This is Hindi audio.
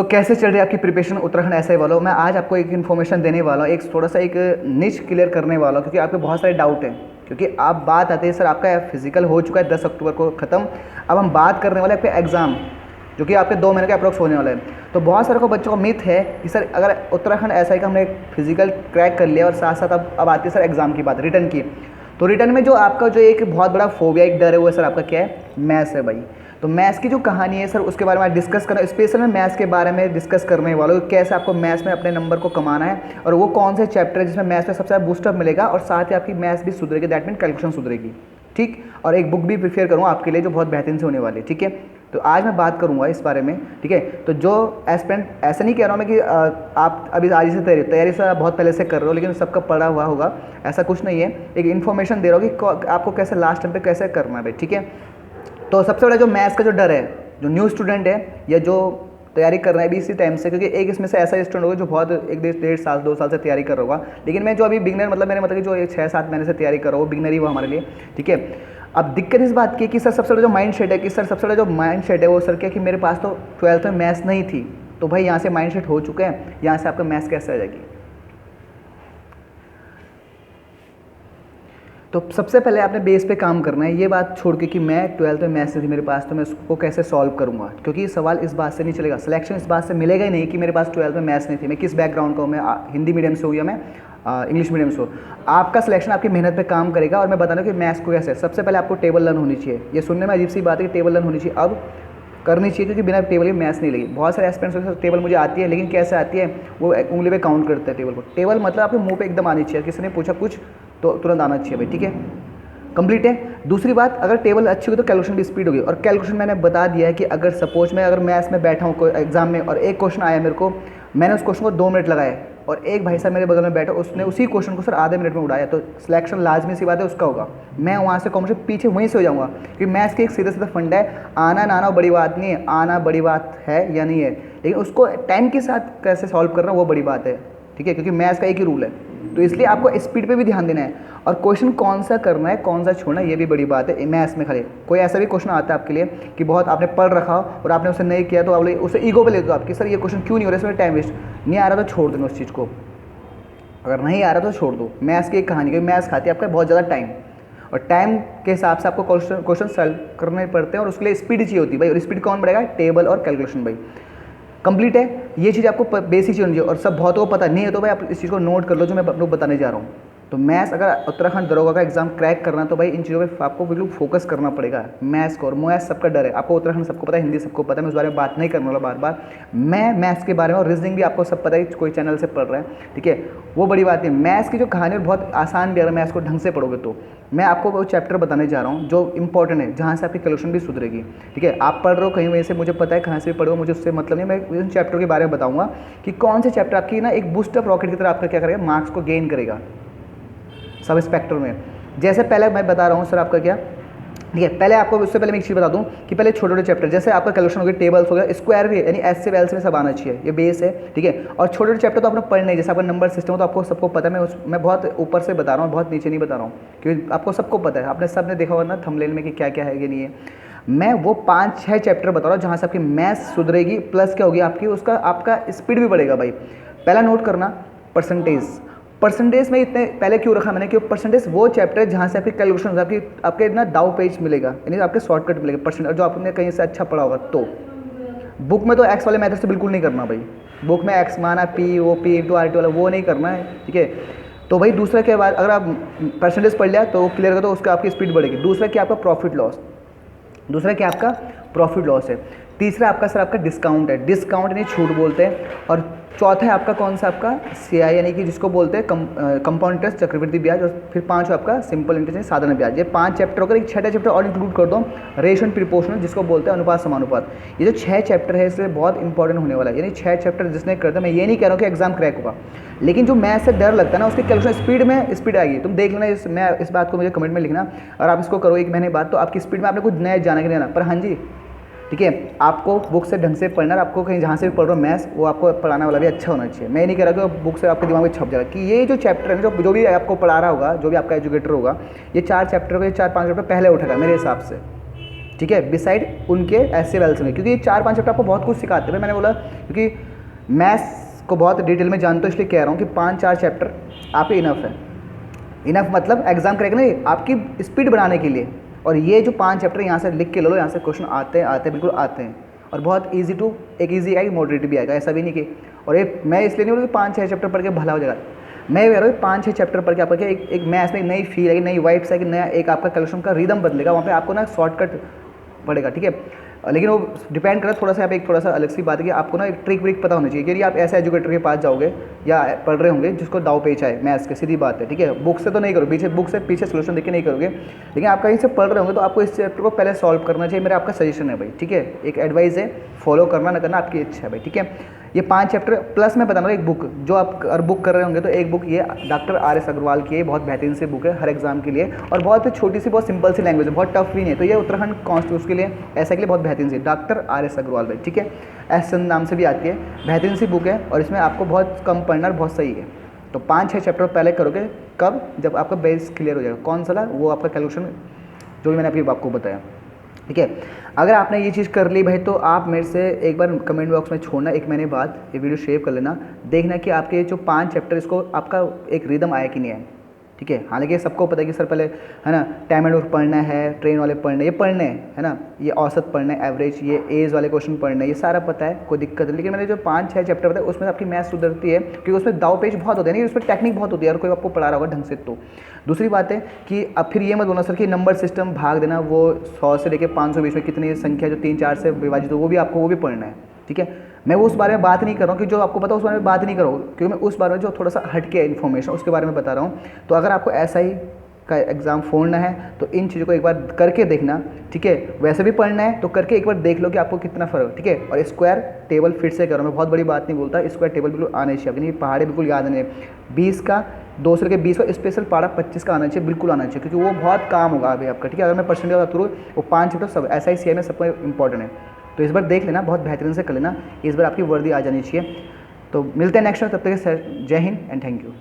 कैसे चल रही है आपकी प्रिपरेशन उत्तराखंड एसआई वालों। मैं आज आपको एक इन्फॉर्मेशन देने वाला हूँ, एक थोड़ा सा एक निच क्लियर करने वाला हूँ, क्योंकि आपके बहुत सारे डाउट हैं। क्योंकि आप बात आते हैं सर आपका फिजिकल हो चुका है 10 अक्टूबर को ख़त्म। अब हम बात करने वाले हैं आपके एग्ज़ाम, जो कि आपके 2 महीने का अप्रोक्स होने वाला है। तो बहुत सारे को बच्चों को मिथ है कि सर अगर उत्तराखंड एसआई का हमने फिजिकल क्रैक कर लिया और साथ साथ अब आती है सर एग्ज़ाम की बात, रिटर्न की। तो रिटर्न में जो आपका जो एक बहुत बड़ा फोबिया, एक डर है, वो सर आपका क्या है? मैथ्स है भाई। तो मैथ्स की जो कहानी है सर उसके बारे में डिस्कस करना, स्पेशल में मैथ्स के बारे में डिस्कस करने वाला हूँ, कैसे आपको मैथ्स में अपने नंबर को कमाना है और वो कौन से चैप्टर है जिसमें मैथ्स में सबसे ज़्यादा बूस्टअप मिलेगा और साथ ही आपकी मैथ्स भी सुधरेगी, दैट मीन कैलकुलेशन सुधरेगी। ठीक, और एक बुक भी प्रिपेयर करूँगा आपके लिए जो बहुत बेहतरीन से होने वाली है। ठीक है, तो आज मैं बात करूँगा इस बारे में। ठीक है, तो जो एस्पिरेंट, ऐसा नहीं कह रहा हूँ मैं कि आप अभी आज से तैयारी सर आप बहुत पहले से कर रहे हो लेकिन सबका पढ़ा हुआ होगा, ऐसा कुछ नहीं है। एक इन्फॉर्मेशन दे रहा हूँ कि आपको कैसे लास्ट टाइम पे कैसे करना है भाई। ठीक है, तो सबसे बड़ा जो मैथ्स का जो डर है, जो न्यू स्टूडेंट है या जो तैयारी कर रहा है भी इसी टाइम से, क्योंकि एक इसमें से ऐसा स्टूडेंट होगा जो बहुत एक 1.5 साल 2 साल से तैयारी कर रहा होगा, लेकिन मैं जो अभी बिगनर, मतलब मेरे मतलब कि जो 6-7 महीने से तैयारी कर रहा हूँ, बिगनर ही वो हमारे लिए। ठीक है, अब दिक्कत इस बात की कि सर सबसे बड़ा जो माइंड सेट है कि सर सबसे बड़ा जो माइंड सेट है वो सर क्या कि मेरे पास तो 12th में मैथ्स नहीं थी। तो भाई यहाँ से माइंड सेट हो चुका है, यहाँ से आपका मैथ्स कैसे आ जाएगी? तो सबसे पहले आपने बेस पे काम करना है, ये बात छोड़ के कि मैं 12th में मैथ्स नहीं थी मेरे पास तो मैं उसको कैसे सॉल्व करूँगा, क्योंकि सवाल इस बात से नहीं चलेगा, सिलेक्शन इस बात से मिलेगा ही नहीं कि मेरे पास 12th में मैथ्स नहीं थी, मैं किस बैकग्राउंड का हूँ, मैं हिंदी मीडियम से हूँ या मैं इंग्लिश मीडियम से हूँ। आपका सिलेक्शन आपकी मेहनत पे काम करेगा। और मैं बता रहा हूँ कि मैथ्स को कैसे, सबसे पहले आपको टेबल लर्न होनी चाहिए। ये सुनने में अजीब सी बात है कि टेबल लर्न होनी चाहिए, अब करनी चाहिए, क्योंकि बिना टेबल के मैथ्स नहीं लगी। बहुत सारे एस्पिरेंट्स टेबल मुझे आती है, लेकिन कैसे आती है वो उंगली पे काउंट करते हैं टेबल को। टेबल मतलब आपके मुंह पे एकदम आनी चाहिए, किसी ने पूछा कुछ तो तुरंत आना चाहिए भाई। ठीक है, कंप्लीट है। दूसरी बात, अगर टेबल अच्छी होगी तो कैलकुलेशन भी स्पीड होगी। और कैलकुलेशन मैंने बता दिया है कि अगर सपोज मैं अगर मैथ्स में बैठा हूँ कोई एग्जाम में और एक क्वेश्चन आया मेरे को, मैंने उस क्वेश्चन को 2 मिनट लगाए और एक भाई साहब मेरे बगल में बैठा, उसने उसी क्वेश्चन को सर आधे मिनट में उड़ाया, तो सिलेक्शन लाजमी सी बात है उसका होगा। मैं वहाँ से कॉम्पिटिशन पीछे वहीं से हो जाऊँगा, क्योंकि मैथ्स की एक सीधा सीधा फंडा है, आना ना आना बड़ी बात नहीं है, आना बड़ी बात है या नहीं है, लेकिन उसको टाइम के साथ कैसे सॉल्व करना वो बड़ी बात है। ठीक है, क्योंकि मैथ्स का एक ही रूल है, तो इसलिए आपको स्पीड पे भी ध्यान देना है और क्वेश्चन कौन सा करना है कौन सा छोड़ना है ये भी बड़ी बात है मैथ्स में। खाली कोई ऐसा भी क्वेश्चन आता है आपके लिए कि बहुत आपने पढ़ रखा हो और आपने उसे नहीं किया, तो आप उसे ईगो पे ले दो आपकी, सर ये क्वेश्चन क्यों नहीं हो रहा है, इसमें टाइम वेस्ट नहीं आ रहा तो छोड़ देना उस चीज़ को, अगर नहीं आ रहा तो छोड़ दो। मैथ्स की एक कहानी, क्योंकि मैथ्स खाती है आपका बहुत ज़्यादा टाइम, और टाइम के हिसाब से आपको क्वेश्चन सॉल्व करने पड़ते हैं और उसके लिए स्पीड चाहिए होती है भाई। और स्पीड कौन बढ़ेगा? टेबल और कैलकुलेशन भाई। कंप्लीट है, ये चीज़ आपको बेसिक चीज़ होनी चाहिए। और सब बहुतों को पता नहीं है तो भाई आप इस चीज़ को नोट कर लो जो मैं आप लोग बताने जा रहा हूँ। तो मैथ्स अगर उत्तराखंड दरोगा का एग्जाम क्रैक करना तो भाई इन चीज़ों पे आपको बिल्कुल फोकस करना पड़ेगा। मैथ्स को, और मैथ्स सबका डर है, आपको उत्तराखंड सबको पता है, हिंदी सबको पता है, मैं उस बारे में बात नहीं करने वाला बार बार। मैं मैथ्स के बारे में और रीजनिंग भी आपको सब पता है, कोई चैनल से पढ़ रहा है। ठीक है, वो बड़ी बात नहीं। मैथ्स की जो कहानी है बहुत आसान भी, अगर मैथ्स को ढंग से पढ़ोगे तो। मैं आपको वो चैप्टर बताने जा रहा हूँ जो इंपॉर्टेंट है, जहाँ से आपकी कैलकुलेशन भी सुधरेगी। ठीक है, आप पढ़ रहे हो कहीं वहीं से, मुझे पता है कहाँ से भी पढ़ो, मुझे उससे मतलब नहीं। मैं इन चैप्टर के बारे में बताऊँगा कि कौन से चैप्टर आपकी ना एक बूस्टअप रॉकेट की तरह आपका क्या करेगा, मार्क्स को गेन करेगा सब स्पेक्ट्रम में। जैसे पहले मैं बता रहा हूँ सर आपका क्या, ठीक है, पहले आपको उससे पहले मैं एक चीज़ बता दूं कि पहले छोटे छोटे चैप्टर, जैसे आपका कैलकुलेशन हो गया, टेबल्स हो गया, स्क्वायर भी है, यानी एस से वेल से सब आना चाहिए, ये बेस है। ठीक है, और छोटे छोटे चैप्टर तो आपने पढ़ने नहीं, जैसे आपका नंबर सिस्टम हो तो आपको सबको पता है। मैं बहुत ऊपर से बता रहा हूँ, बहुत नीचे नहीं बता रहा हूँ, क्योंकि आपको सबको पता है, आपने सब ने देखा होगा ना थंबनेल में कि क्या क्या है, ये नहीं है। मैं वो 5-6 चैप्टर बता रहा हूँ जहाँ से आपकी मैथ्स सुधरेगी, प्लस क्या होगी आपकी, उसका आपका स्पीड भी बढ़ेगा भाई। पहला नोट करना, परसेंटेज में इतने पहले क्यों रखा मैंने, क्यों परसेंटेज वो चैप्टर है जहाँ से आपकी कैलकुलेशन आपके ना दाव पेज मिलेगा, यानी आपके शॉर्टकट मिलेगा परसेंट, और जो आपने कहीं से अच्छा पढ़ा होगा। तो बुक में तो एक्स वाले मैथड से बिल्कुल नहीं करना भाई, बुक में एक्स माना P O P into R T वाला वो नहीं करना है। ठीक है, तो भाई दूसरा क्या बात, अगर आप परसेंटेज पढ़ लिया तो क्लियर कर, तो उसका आपकी स्पीड बढ़ेगी। दूसरा क्या आपका प्रॉफिट लॉस है। तीसरा आपका सर आपका डिस्काउंट है, डिस्काउंट यानी छूट बोलते हैं। और चौथा है आपका कौन सा, आपका सीआई यानी कि जिसको बोलते हैं कंपाउंड इंटरेस्ट, चक्रवृद्धि ब्याज। और फिर 5 आपका सिंपल इंटरेस्ट यानी साधारण ब्याज। ये 5 चैप्टर होकर एक 6ठा चैप्टर और इंक्लूड कर दो, रेशियो एंड प्रोपोर्शनल, जिसको बोलते हैं अनुपात समानुपात। ये जो 6 चैप्टर है इसलिए बहुत इंपॉर्टेंट होने वाला है, यानी 6 चैप्टर जिसने कर दिया, मैं ये नहीं कह रहा हूँ कि एग्जाम क्रैक होगा, लेकिन जो मैथ से डर लगता है ना उसकी कैलकुलेशन स्पीड आएगी। तुम देख लेना, मैं इस बात को मुझे कमेंट में लिखना, और आप इसको करो 1 महीने बाद, तो आपकी स्पीड में आपने कुछ नया जाना कि नहीं आना। पर हाँ जी, ठीक है, आपको बुक से ढंग से पढ़ना, आपको कहीं जहाँ से भी पढ़ रहे हो मैथ्स, वो आपको पढ़ाने वाला भी अच्छा होना चाहिए। मैं नहीं कह रहा कि बुक से आपके दिमाग में छप जाएगा कि ये जो चैप्टर है, जो भी आपको पढ़ा रहा होगा, जो भी आपका एजुकेटर होगा, ये 4 चैप्टर को, ये 4-5 चैप्टर पहले उठेगा मेरे हिसाब से। ठीक है, बिसाइड उनके एस में, क्योंकि ये 4-5 चैप्टर आपको बहुत कुछ सिखाते हैं। मैंने बोला क्योंकि मैथ्स को बहुत डिटेल में जानते हो, इसलिए कह रहा हूँ कि 5-4 चैप्टर आपके इनफ है। इनफ मतलब एग्जाम करेगा नहीं, आपकी स्पीड बढ़ाने के लिए। और ये जो 5 चैप्टर यहाँ से लिख के ले लो, यहाँ से क्वेश्चन आते हैं बिल्कुल आते हैं, और बहुत ईजी टू, एक ईजी आएगी, मॉडरेट भी आएगा, ऐसा भी नहीं कि। और ये मैं इसलिए नहीं बोल कि 5-6 चैप्टर पढ़ के भला हो जाएगा, मैं कह रहा हूँ 5-6 चैप्टर पढ़ के आपका क्या एक मैथ्स में नई फील आएगी, नई वाइब्स आएगी, नया एक आपका कैलकुलेशन का रिदम बदलेगा, वहाँ पे आपको ना शॉर्टकट पड़ेगा, ठीक है। लेकिन वो डिपेंड करता है थोड़ा सा, यहाँ पे एक थोड़ा सा अलग सी बात है कि आपको ना एक ट्रिक व्रिक पता होनी चाहिए, क्योंकि आप ऐसे एजुकेटर के पास जाओगे या पढ़ रहे होंगे जिसको दाव पेच आए मैथ्स के, सीधी बात है, ठीक है। बुक से तो नहीं करो, पीछे बुक से पीछे सोल्यूशन देख के नहीं करोगे, लेकिन आप कहीं से पढ़ रहे होंगे तो आपको इस चैप्टर को पहले सॉल्व करना चाहिए, मेरा आपका सजेशन है भाई, ठीक है। एक एडवाइस है, फॉलो करना ना करना आपकी इच्छा है भाई, ठीक है। ये 5 चैप्टर प्लस मैं बता रहा हूँ एक बुक, जो आप अगर बुक कर रहे होंगे तो एक बुक ये डॉक्टर RS अग्रवाल की है, बहुत बेहतरीन सी बुक है हर एग्जाम के लिए, और बहुत छोटी सी, बहुत सिंपल सी लैंग्वेज है, बहुत टफ भी नहीं है। तो ये उत्तराखंड कॉन्स्टिट्यूशन के लिए, ऐसा के लिए बहुत बेहतरीन सी, डॉक्टर RS अग्रवाल भाई, ठीक है, एस नाम से भी आती है, बेहतरीन सी बुक है, और इसमें आपको बहुत कम पढ़ना, बहुत सही है। तो 5-6 चैप्टर पहले करोगे, कब? जब आपका बेस क्लियर हो जाएगा। कौन सा? वो आपका कैलकुलेशन जो भी मैंने अभी आपको बताया, ठीक है। अगर आपने ये चीज़ कर ली भाई, तो आप मेरे से एक बार कमेंट बॉक्स में छोड़ना, एक महीने बाद ये वीडियो शेयर कर लेना, देखना कि आपके जो 5 चैप्टर, इसको आपका एक रिदम आया कि नहीं आया, ठीक है। हालांकि सबको पता है कि सर पहले है ना टाइम एंड वर्क पढ़ना है, ट्रेन वाले पढ़ने, ये पढ़ने है ना, ये औसत पढ़ना है, एवरेज, ये एज वाले क्वेश्चन पढ़ने, ये सारा पता है, कोई दिक्कत नहीं। लेकिन मैंने जो 5-6 चैप्टर बताया उसमें आपकी मैथ सुधरती है, क्योंकि उसमें दाव पेच बहुत होते हैं, नहीं उसमें टेक्निक बहुत होती है, और कोई आपको पढ़ा रहा होगा ढंग से। तो दूसरी बात है कि अब फिर ये मत बोलना सर कि नंबर सिस्टम भाग देना, वो 100 से लेकर 500 बीच में कितनी संख्या जो 3-4 से विभाजित हो, वो भी आपको वो भी पढ़ना है, ठीक है। मैं वो उस बारे में बात नहीं कर रहा हूँ कि जो आपको पता उस बारे में बात नहीं करो, क्योंकि मैं उस बारे में जो थोड़ा सा हटके इन्फॉर्मेशन उसके बारे में बता रहा हूँ। तो अगर आपको ऐसा ही का एग्ज़ाम फोड़ना है तो इन चीज़ों को एक बार करके देखना, ठीक है। वैसे भी पढ़ना है तो करके एक बार देख लो कि आपको कितना फ़र्क, ठीक है। और स्क्वायर टेबल फिर से करो, मैं बहुत बड़ी बात नहीं बोलता, स्क्वायर टेबल बिल्कुल आने चाहिए, अपनी पहाड़े बिल्कुल याद नहीं है, 20 का 2 से लेकर 20 का स्पेशल पहाड़ा 25 का आना चाहिए, बिल्कुल आना चाहिए, क्योंकि वो बहुत काम होगा अभी आपका, ठीक है। अगर मैं परसेंटेज बात करूँ, वो 5 चैप्टर सब SICI में सबको इंपॉर्टेंट है, तो इस बार देख लेना, बहुत बेहतरीन से कर लेना, इस बार आपकी वर्दी आ जानी चाहिए। तो मिलते हैं नेक्स्ट में, तब तक जय हिंद एंड थैंक यू।